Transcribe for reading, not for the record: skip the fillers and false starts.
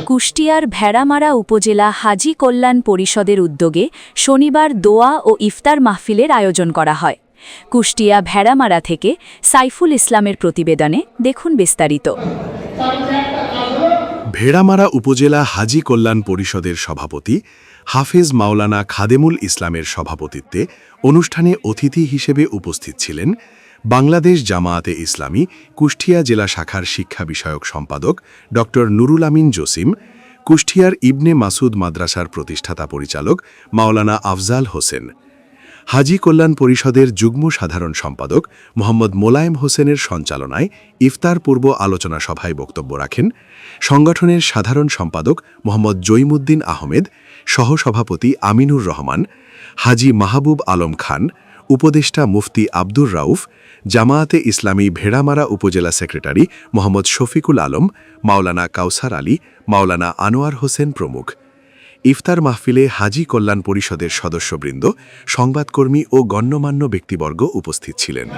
কুষ্টিয়ার ভেড়ামারা উপজেলা হাজী কল্যাণ পরিষদের উদ্যোগে শনিবার দোয়া ও ইফতার মাহফিলের আয়োজন করা হয়। কুষ্টিয়া ভেড়ামারা থেকে সাইফুল ইসলামের প্রতিবেদনে দেখুন বিস্তারিত। ভেড়ামারা উপজেলা হাজী কল্যাণ পরিষদের সভাপতি হাফেজ মাওলানা খাদেমুল ইসলামের সভাপতিত্বে অনুষ্ঠানে অতিথি হিসেবে উপস্থিত ছিলেন বাংলাদেশ জামায়াতে ইসলামী কুষ্টিয়া জেলা শাখার শিক্ষা বিষয়ক সম্পাদক ড নুরুল আমিন জসিম, কুষ্টিয়ার ইবনে মাসুদ মাদ্রাসার প্রতিষ্ঠাতা পরিচালক মাওলানা আফজাল হোসেন, হাজী কল্যাণ পরিষদের যুগ্ম সাধারণ সম্পাদক মোহাম্মদ মোলায়েম হোসেনের সঞ্চালনায় ইফতার পূর্ব আলোচনা সভায় বক্তব্য রাখেন সংগঠনের সাধারণ সম্পাদক মোহাম্মদ জৈমুদ্দিন আহমেদ, সহসভাপতি আমিনুর রহমান, হাজী মাহবুব আলম খান, উপদেষ্টা মুফতি আব্দুর রাউফ, জামায়াতে ইসলামী ভেড়ামারা উপজেলা সেক্রেটারি মোহাম্মদ শফিকুল আলম, মাওলানা কাউসার আলী, মাওলানা আনোয়ার হোসেন প্রমুখ। ইফতার মাহফিলে হাজী কল্যাণ পরিষদের সদস্যবৃন্দ, সংবাদকর্মী ও গণ্যমান্য ব্যক্তিবর্গ উপস্থিত ছিলেন।